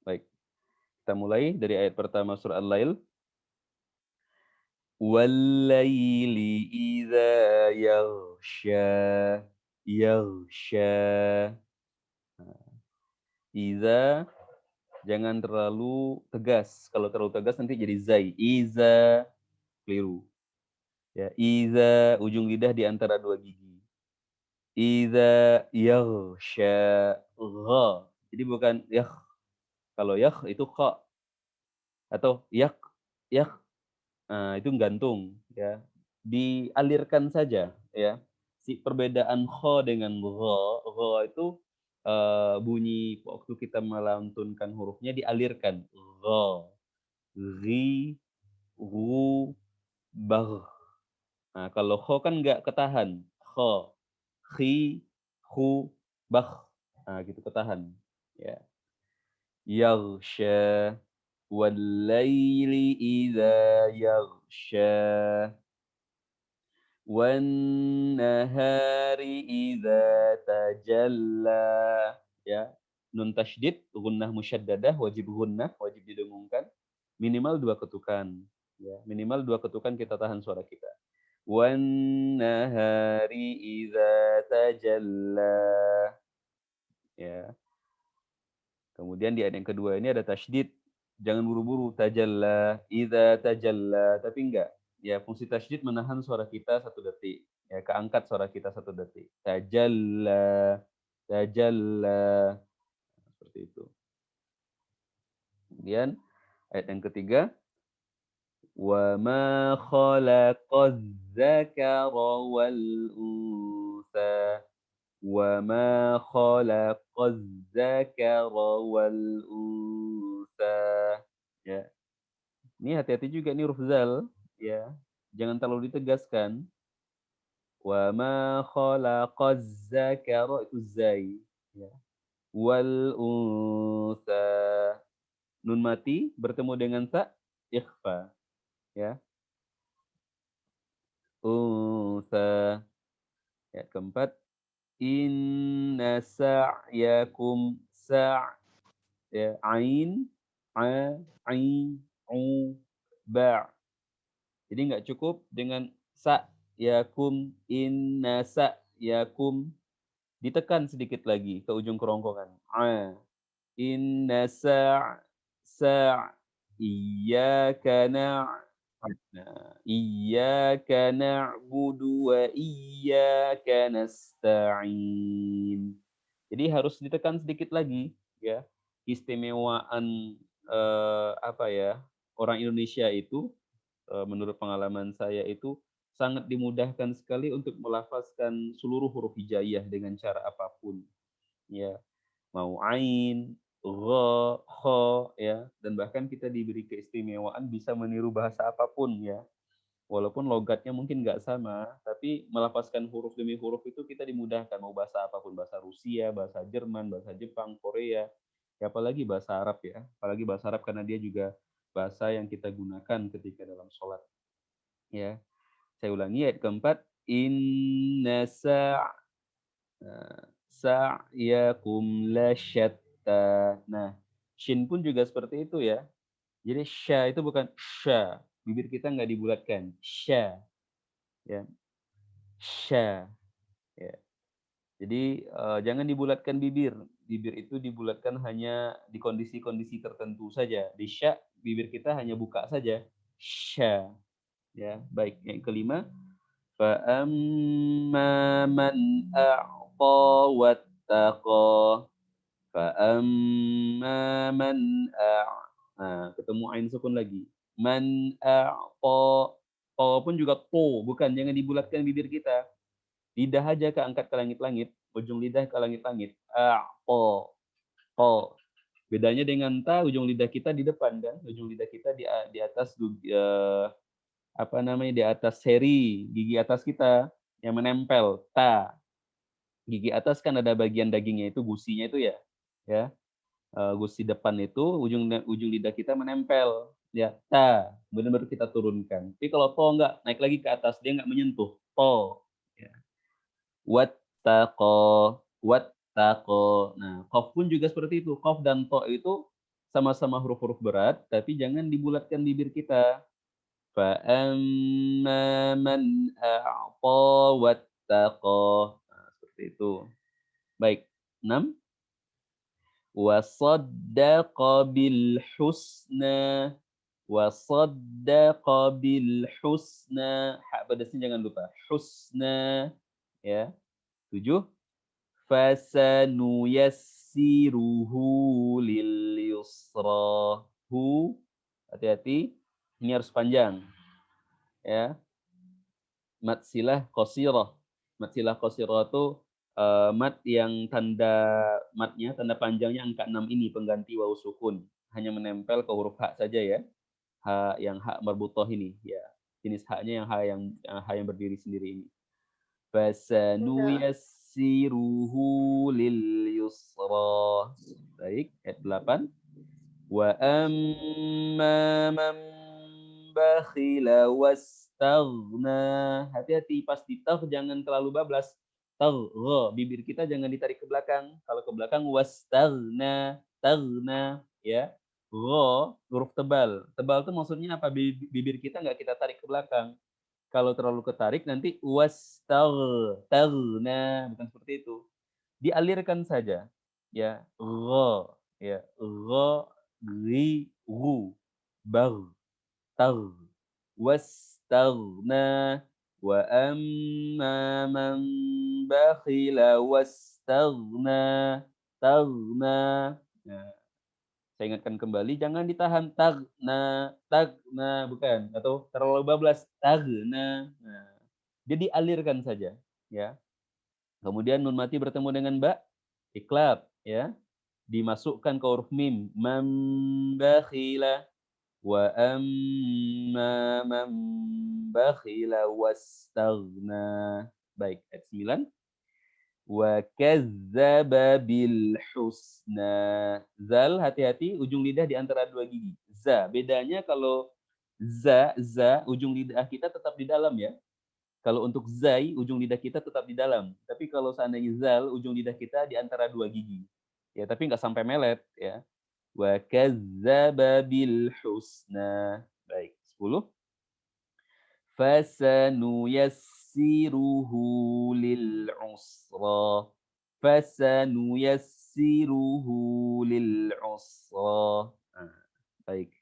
Baik, kita mulai dari ayat pertama surah Al-Lail. Wal-laili idza yaghsha. Yaghsha. Idza jangan terlalu tegas. Kalau terlalu tegas nanti jadi zai. Iza keliru. Ya, iza ujung lidah di antara dua gigi. Iza yaghsha gha. Jadi bukan yah. Kalau yah itu kha atau yak yak. Nah, itu gantung ya. Dialirkan saja ya. Si perbedaan kha dengan gha itu bunyi waktu kita melantunkan hurufnya dialirkan. Gha, ghi, ghu, bagh. Nah, kalau kha kan nggak ketahan. Kha, khi, khu, bakh. Nah, gitu ketahan. Ya. Yaghsha wal-laili idza yaghsha wan-nahari idza tajalla. Ya. Nun tasydid, gunnah musyaddadah, wajib gunnah, wajib didengungkan. Minimal 2 ketukan. Ya, minimal 2 ketukan kita tahan suara kita. Wan-nahari idza tajalla. Ya. Kemudian di ayat yang kedua ini ada tasydid. Jangan buru-buru. Tajalla, idza tajalla. Tapi enggak. Ya, fungsi tasydid menahan suara kita 1 detik. Ya, keangkat suara kita 1 detik. Tajalla, tajalla. Seperti itu. Kemudian ayat yang ketiga. Wa ma khalaqaz zakara wal unsa. Wa ma khalaqaz zakara wal unsa. Ya. Ini hati-hati juga nih huruf zal, ya. Jangan terlalu ditegaskan. Wa ma khalaqaz zakara itu zai, ya. Wal unsa. Nun mati bertemu dengan ta ikhfa, ya. Unsa. Ya, keempat. Inna sa'yakum ya, ain, a, ai, u, ba. Jadi nggak cukup dengan sa yakum, inna sa yakum. Ditekan sedikit lagi ke ujung kerongkongan. A. Inna sa iyyaka iyyaka na'budu wa iyyaka nasta'in. Jadi harus ditekan sedikit lagi ya. Istimewaan apa ya? Orang Indonesia itu menurut pengalaman saya itu sangat dimudahkan sekali untuk melafazkan seluruh huruf hijaiyah dengan cara apapun, ya. Mau ain, gha, kha, ya, dan bahkan kita diberi keistimewaan bisa meniru bahasa apapun ya. Walaupun logatnya mungkin nggak sama, tapi melafazkan huruf demi huruf itu kita dimudahkan, mau bahasa apapun, bahasa Rusia, bahasa Jerman, bahasa Jepang, Korea, ya apalagi bahasa Arab ya. Apalagi bahasa Arab karena dia juga bahasa yang kita gunakan ketika dalam sholat. Ya, saya ulangi ayat keempat. Inna sa'yakum lasyatta. Nah, shin pun juga seperti itu ya. Jadi sya itu bukan sya. Bibir kita nggak dibulatkan. Sya. Ya, sya. Ya. Jadi jangan dibulatkan bibir. Bibir itu dibulatkan hanya di kondisi-kondisi tertentu saja. Di sya, bibir kita hanya buka saja. Sya. Ya, baik. Yang kelima, فَأَمَّا مَنْ أَعْطَى وَاتَّقَى فَأَمَّا مَنْ Nah, ketemu ain sukun lagi. Man a'ta. To pun juga to, bukan, jangan dibulatkan bibir kita. Lidah aja keangkat ke langit-langit, ujung lidah ke langit-langit. A'ta. To. Bedanya dengan ta, ujung lidah kita di depan kan, ujung lidah kita di atas apa namanya, di atas seri gigi atas kita yang menempel, ta. Gigi atas kan ada bagian dagingnya itu, gusinya itu ya, ya. Gusi depan itu ujung lidah kita menempel, ya, ta. Benar-benar kita turunkan. Tapi kalau to enggak, naik lagi ke atas, dia enggak menyentuh, to. Ya. Wattaqo, wattaqo. Nah, qaf pun juga seperti itu. Qaf dan to itu Sama-sama huruf-huruf berat, tapi jangan dibulatkan bibir kita. فَأَمَّا مَنْ أَعْطَى وَاتَّقَى. Nah, seperti itu. Baik. 6. وَصَدَّقَ بِالْحُسْنَى. وَصَدَّقَ بِالْحُسْنَى. Hak pedasnya jangan lupa. Husna. Ya. 7. فَسَنُيَسِّرُهُ لِلْيُسْرَى. Hu, hati-hati. Ini harus panjang. Ya. Mat silah qasirah. Mat silah qasirah itu mat yang tanda matnya, tanda panjangnya angka 6 ini pengganti wawu sukun. Hanya menempel ke huruf ha saja ya. Ha yang ha marbutah ini ya. Jenis haknya yang ha yang berdiri sendiri ini. Fasanuyassiruhu lil yusra. Baik, ayat 8. Wa amma man bakhila wastaghna. Hati-hati pas di tagh jangan terlalu bablas. Tagh, bibir kita jangan ditarik ke belakang. Kalau ke belakang wastaghna, taghna ya. Huruf tebal. Tebal itu maksudnya apa? Bibir kita nggak kita tarik ke belakang. Kalau terlalu ketarik nanti taghna, bukan seperti itu. Dialirkan saja ya. Ya, ri, ru, bar, tar, wastaghna, wa amma man bakhila wastaghna, taghna. Nah, saya ingatkan kembali, jangan ditahan tagna, bukan, atau terlalu bablas tagna. Nah, jadi alirkan saja, ya. Kemudian nun mati bertemu dengan ba, iklab, ya. Dimasukkan ke huruf mim, mambakhila wa amma man bakhila wastaghna. Baik, ayat 9. Wa kadzdzaba bil husna. Zal, hati-hati ujung lidah di antara dua gigi. Za, bedanya kalau za ujung lidah kita tetap di dalam ya. Kalau untuk zai ujung lidah kita tetap di dalam. Tapi kalau seandainya zal ujung lidah kita di antara dua gigi. Ya, tapi nggak sampai melet ya. Wa kadzdzaba bil husna. Baik, 10. Fasanuyassiruhu lil usra. Fasanuyassiruhu lil usra. Nah, baik.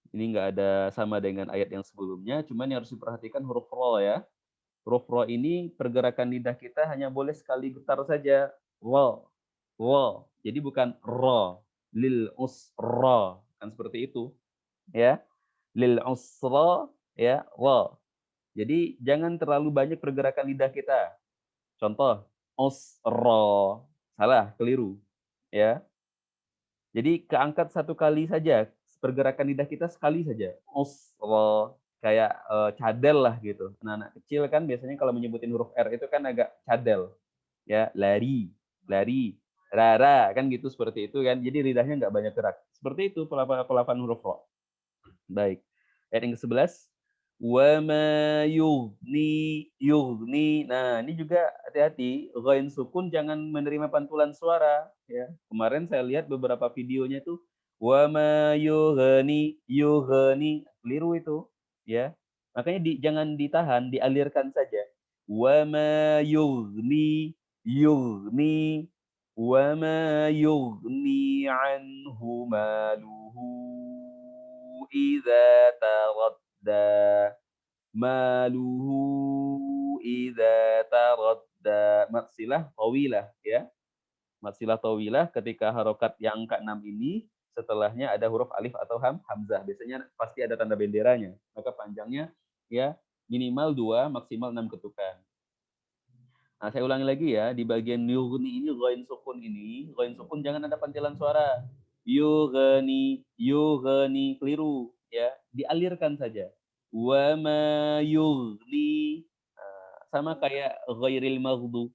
Ini nggak ada sama dengan ayat yang sebelumnya, cuman yang harus diperhatikan huruf ro ya. Huruf ro ini pergerakan lidah kita hanya boleh sekali getar saja. Ro, ro. Jadi bukan ro, lil usra. Kan seperti itu. Ya, lil usra, ya, ro. Jadi jangan terlalu banyak pergerakan lidah kita. Contoh, usra. Salah, keliru. Ya. Jadi keangkat satu kali saja, pergerakan lidah kita sekali saja. Usra, kayak cadel lah gitu. Nah, anak kecil kan biasanya kalau menyebutin huruf R itu kan agak cadel. Ya, lari, lari, rara, kan gitu seperti itu kan. Jadi lidahnya nggak banyak gerak. Seperti itu pelafalan huruf ro. Baik. Ayat yang ke-11. Wa ma yughni. Nah, ini juga hati-hati, ghain sukun jangan menerima pantulan suara ya. Kemarin saya lihat beberapa videonya tuh wa ma yughni, keliru itu ya. Makanya jangan ditahan, dialirkan saja. Wa ma yughni wa ma yughni anhu maluhu idza taradda. Maluhu idza taradda. Matsilah tawilah ya. Matsilah tawilah ketika harokat yang ke-6 ini setelahnya ada huruf alif atau hamzah. Biasanya pasti ada tanda benderanya. Maka panjangnya ya minimal 2, maksimal 6 ketukan. Nah, saya ulangi lagi ya, di bagian yughni ini ghain sukun jangan ada pantilan suara. Yughni, keliru ya, dialirkan saja. Wa ma yughni. Sama kayak ghairil maghdu.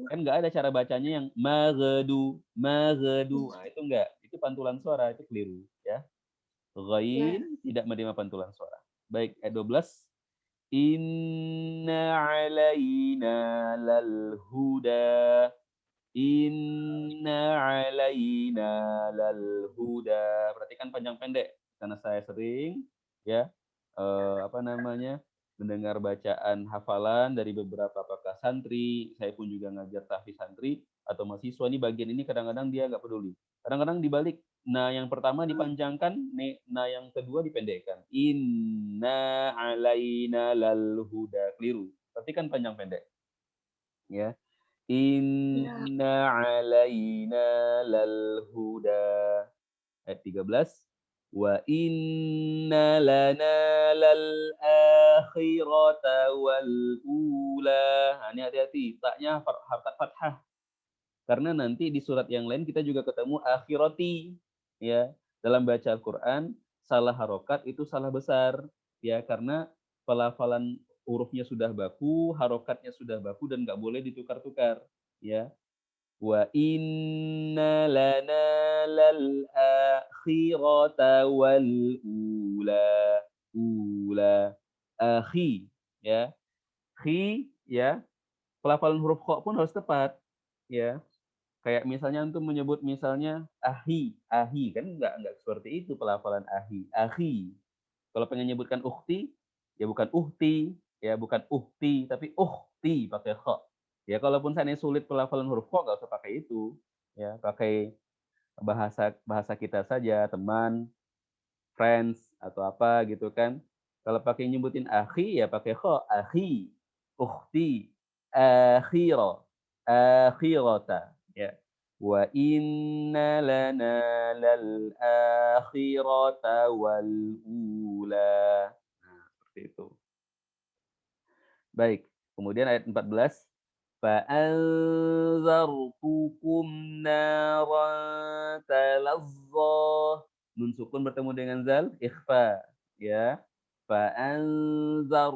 Kan nggak ada cara bacanya yang maghdu. Nah, itu enggak. Itu pantulan suara, itu keliru ya. Ghain tidak menerima pantulan suara. Baik, ayat 12. Inna alaina lal huda. Inna alaina lal huda. Perhatikan panjang pendek karena saya sering ya mendengar bacaan hafalan dari beberapa apakah santri, saya pun juga ngajar tahfiz santri atau mahasiswa ini bagian ini kadang-kadang dia nggak peduli. Kadang-kadang dibalik, nah yang pertama dipanjangkan, nah yang kedua dipendekkan. Inna alaina lal huda. Keliru. Perhatikan panjang pendek ya. Ya. Inna alaina lal huda. Ayat 13. Wa inna lana lal akhirata wal ula. Nah, ini hati-hati. Taknya harkat fathah. Karena nanti di surat yang lain kita juga ketemu akhirati. Ya. Dalam baca Al-Quran, salah harokat itu salah besar. Ya, karena pelafalan hurufnya sudah baku, harokatnya sudah baku dan nggak boleh ditukar-tukar. Ya. Wa inna lana lal akhirata wal ula. Ula. Akhi. Ya. Khi. Ya. Pelafalan huruf kho pun harus tepat. Ya. Kayak misalnya untuk menyebut misalnya ahi. Ahi. Kan nggak seperti itu pelafalan ahi. Ahi. Kalau pengen nyebutkan ukhti, ya bukan uhti. Ya bukan uhti. Tapi ukhti pakai kho. Ya kalaupun saya sulit pelafalan huruf kho, nggak usah pakai itu. Ya pakai bahasa bahasa kita saja, teman, friends atau apa gitu kan. Kalau pakai nyebutin akhi ya pakai kho, akhi, ukhti, akhira, akhirata ya. Wa inna lana lal akhirata wal ula. Nah, seperti itu. Baik. Kemudian ayat 14. Fa'anzartukum naran talazzah. Nun sukun bertemu dengan zal, ikhfa. Ya. Fa'anzar.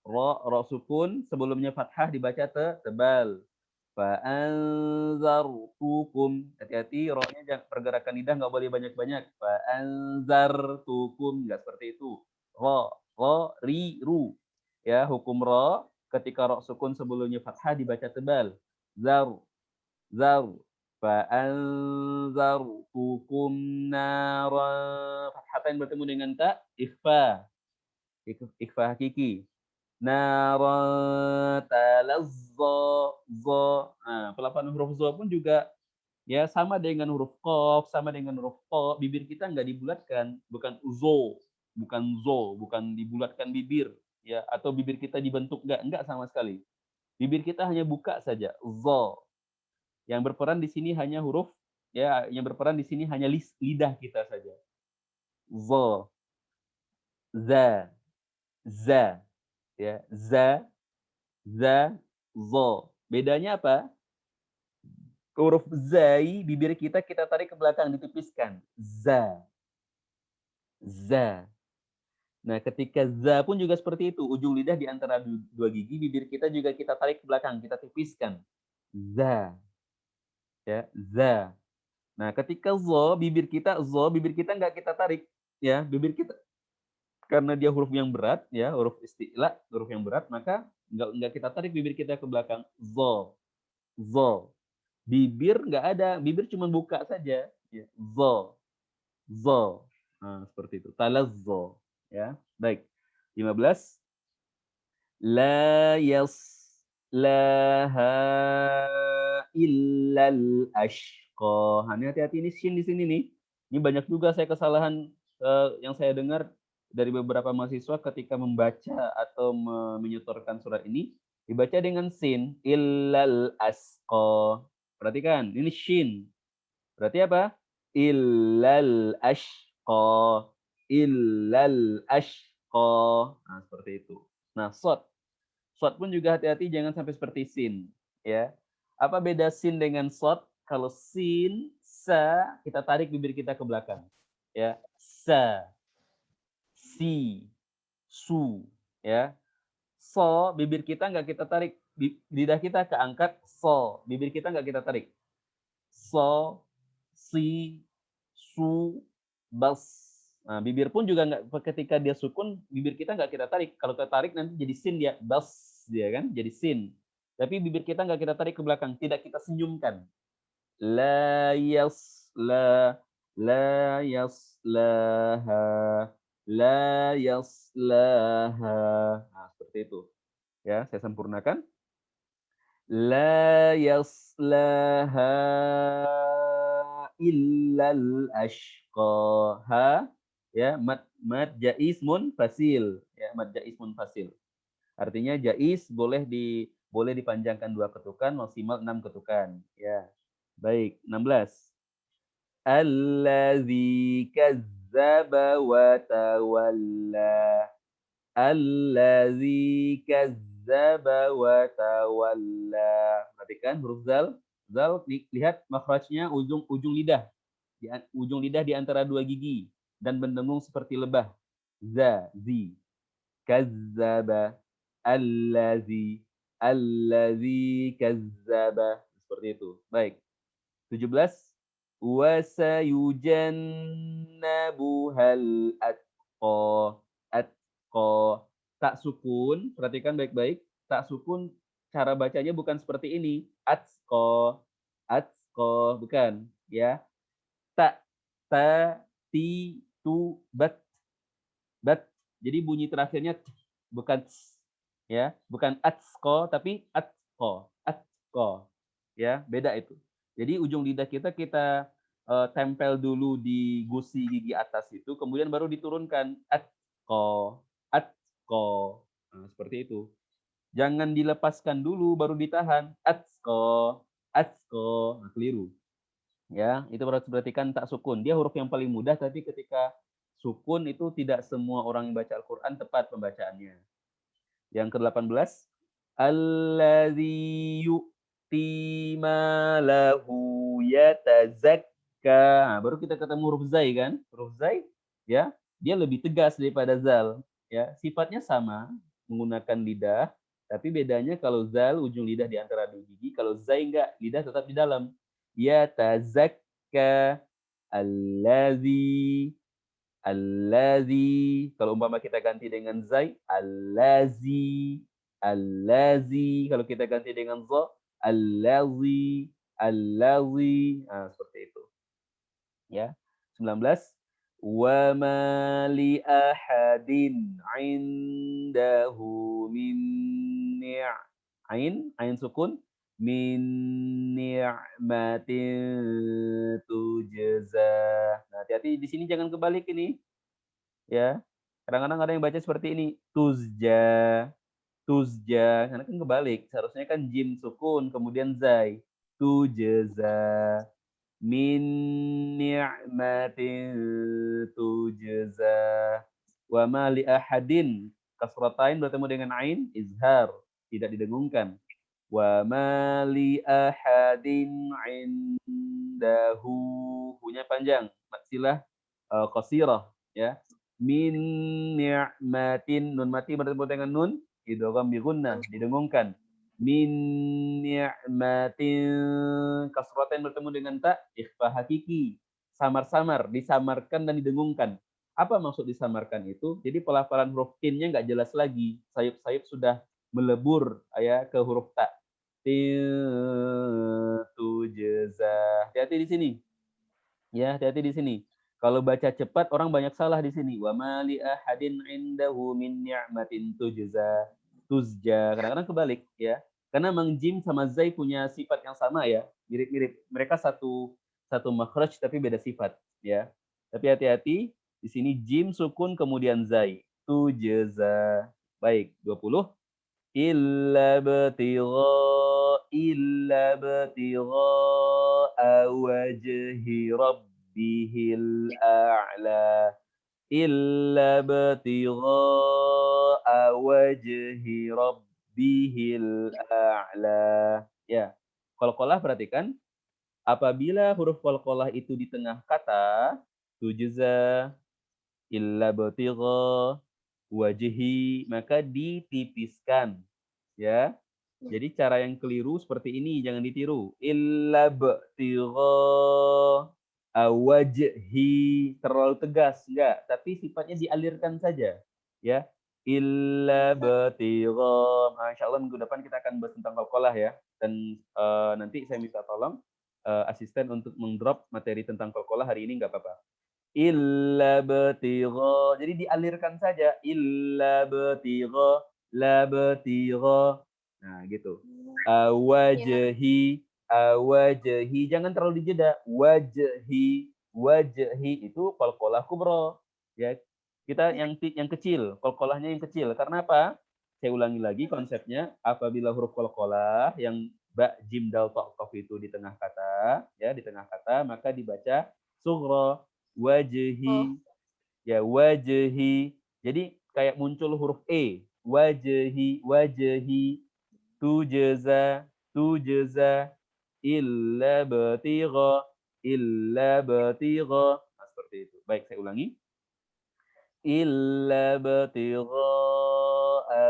Ra sukun, sebelumnya fathah dibaca tebal. Fa'anzartukum. Hati-hati, ro-nya pergerakan lidah nggak boleh banyak-banyak. Fa'anzartukum. Nggak seperti itu. Ro, ri, ru. Ya, hukum ro ketika ro sukun sebelumnya fathah dibaca tebal. Zar, zar. Fa'anzartukum nara. Fathah yang bertemu dengan ta, ikhfa. Ikhfa hakiki. Nara talazza. Za. Nah, pelafalan huruf za pun juga ya sama dengan huruf qaf, sama dengan huruf ta. Bibir kita nggak dibulatkan, bukan uzo, bukan dibulatkan bibir ya, atau bibir kita dibentuk enggak sama sekali. Bibir kita hanya buka saja, za. Yang berperan di sini hanya huruf ya, yang berperan di sini hanya lidah kita saja. Za, za, za, ya, za, za. Bedanya apa? Huruf zai, bibir kita tarik ke belakang, ditipiskan. Za, za. Nah, ketika za pun juga seperti itu. Ujung lidah di antara dua gigi, bibir kita juga kita tarik ke belakang, kita tipiskan. Za, ya, za. Nah, ketika bibir kita nggak kita tarik, ya, bibir kita karena dia huruf yang berat, ya, huruf isti'la, huruf yang berat, maka nggak kita tarik bibir kita ke belakang. Zo, zo. Bibir nggak ada, bibir cuma buka saja. Ya. Zo, zo. Nah, seperti itu. Talazzo. Ya, baik. 15. La yaslaha illal ashqa. Nah, ini hati-hati ini shin di sini nih. Ini banyak juga saya kesalahan yang saya dengar dari beberapa mahasiswa ketika membaca atau menyetorkan surat ini dibaca dengan sin illal asqa. Perhatikan, ini shin. Berarti apa? Illal ashqa. Illal ashqa. Nah, seperti itu. Nah, sod. Sod pun juga hati-hati jangan sampai seperti sin. Ya. Apa beda sin dengan sod? Kalau sin, sa, kita tarik bibir kita ke belakang. Ya. Sa, si, su. Ya. So, bibir kita nggak kita tarik. Lidah kita keangkat, so. Bibir kita nggak kita tarik. So, si, su, bas. Nah, bibir pun juga nggak ketika dia sukun, bibir kita nggak kita tarik. Kalau kita tarik nanti jadi sin dia, bas dia kan, jadi sin. Tapi bibir kita nggak kita tarik ke belakang, tidak kita senyumkan. La yasla, la yaslaha, la yaslaha. Nah, seperti itu. Ya, saya sempurnakan. La yaslaha illal ashqa. Ha, ya, mad jaiz munfasil. Ya, mad jaiz munfasil. Artinya jaiz boleh dipanjangkan 2 ketukan, maksimal 6 ketukan. Ya. Baik, 16. Allazi kazzaba wa tawalla. Allazi kazzaba wa tawalla. Perhatikan huruf zal. Zal, lihat makhrajnya ujung lidah. Ujung lidah di antara 2 gigi dan mendengung seperti lebah. Za, zi. Kazzaba. Allazi. Allazi kazzaba. Seperti itu. Baik. 17. Wa sayujannabuhal atqa. Atqa. Tak sukun, perhatikan baik-baik. Tak sukun, cara bacanya bukan seperti ini. Atqa. Atqa, bukan. Ya. Ta, ta, ti, tu, bat. Bat. Jadi bunyi terakhirnya bukan ya, bukan atqa tapi atqa. Atqa. Ya, beda itu. Jadi ujung lidah kita tempel dulu di gusi gigi atas itu, kemudian baru diturunkan atqa, atqa. Nah, seperti itu. Jangan dilepaskan dulu baru ditahan. Atqa, atqa. Nah, keliru. Ya, itu harus perhatikan tak sukun. Dia huruf yang paling mudah, tapi ketika sukun itu tidak semua orang yang baca Al-Qur'an tepat pembacaannya. Yang ke-18, allazi yu'ti malahu yatazakka. Nah, baru kita ketemu huruf zai kan? Huruf zai ya, dia lebih tegas daripada zal, ya. Sifatnya sama, menggunakan lidah, tapi bedanya kalau zal ujung lidah di antara 2 gigi, kalau zai enggak, lidah tetap di dalam. Yatazakka allazi. Allazi. Kalau umpama kita ganti dengan zai, allazi. Allazi. Kalau kita ganti dengan za, allazi. Allazi. Nah, seperti itu. Ya. 19. Wa ma li ahadin indahu min ain sukun, min ni'matin tujza. Nah, hati-hati di sini jangan kebalik ini, ya. Kadang-kadang ada yang baca seperti ini, tuzja, tuzja, karena kan kebalik. Seharusnya kan jim sukun kemudian zai, tujza, min ni'matin tujza. Wa ma li ahadin, kasratain bertemu dengan ain, izhar, tidak didengungkan. Wa ma li ahadin indahu, hunya panjang, maksilah qasirah, ya. Min ni'matin, nun mati bertemu dengan nun, idgham bi gunnah, didengungkan. Min ni'matin, kasratain bertemu dengan ta, ikhfa hakiki, samar-samar, disamarkan dan didengungkan. Apa maksud disamarkan itu? Jadi pelafalan huruf tin-nya nggak jelas lagi, sayup-sayup sudah melebur ya ke huruf ta. Tujza. Hati-hati di sini. Ya, hati-hati di sini. Kalau baca cepat orang banyak salah di sini. Wa ma li ahadin indahu min ni'matin tujza. Tuzja. Kadang-kadang kebalik ya. Karena Mang Jim sama Zai punya sifat yang sama ya, mirip-mirip. Mereka satu makhraj tapi beda sifat ya. Tapi hati-hati di sini Jim sukun kemudian Zai. Tujza. Baik, 20. Illa btigha'a wajhi rabbihil a'la. Illa btigha'a wajhi rabbihil a'la. Ya. Qalqalah perhatikan. Apabila huruf qalqalah itu di tengah kata, tujza, illa btigha, wajhi, maka ditipiskan. Ya. Jadi cara yang keliru seperti ini, jangan ditiru. Illa btigha wajhi, terlalu tegas, enggak, tapi sifatnya dialirkan saja. Ya. illa batigha. Insyaallah minggu depan kita akan bahas tentang qalqalah ya. Dan nanti saya minta tolong asisten untuk mendrop materi tentang qalqalah hari ini nggak apa-apa. Illa batigha. Jadi dialirkan saja. Illa batigha, la batigha. Nah, gitu. Awajhi, awajhi. Jangan terlalu dijeda. Wajhi, wajhi itu qalqalah kubra. Ya, kita yang kecil, qalqalahnya yang kecil. Karena apa? Saya ulangi lagi konsepnya. Apabila huruf qalqalah yang ba, jim, dal, ta, qaf itu di tengah kata, ya di tengah kata, maka dibaca sughra. Wajhi, ya wajhi. Jadi kayak muncul huruf e. Wajhi, wajhi. Tujza, tujza. Illa batigha, illa batigha. Nah, seperti itu. Baik, saya ulangi. Illa batigha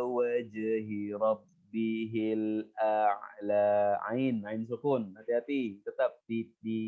wajhi rabbihil a'la. Ain sukun. Hati-hati, tetap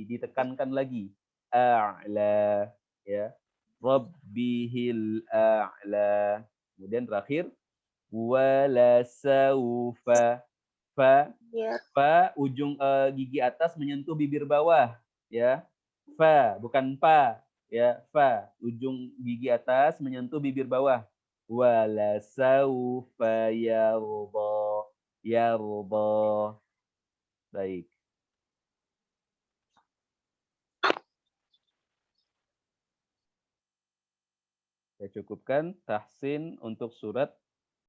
ditekankan lagi. A'la, ya. Rabbihil a'la. Kemudian terakhir wala saufa. Fa, fa ujung gigi atas menyentuh bibir bawah, ya. Fa, bukan pa, ya. Fa, ujung gigi atas menyentuh bibir bawah. Wala saufa yarda, yarda. Baik. Saya cukupkan tahsin untuk surat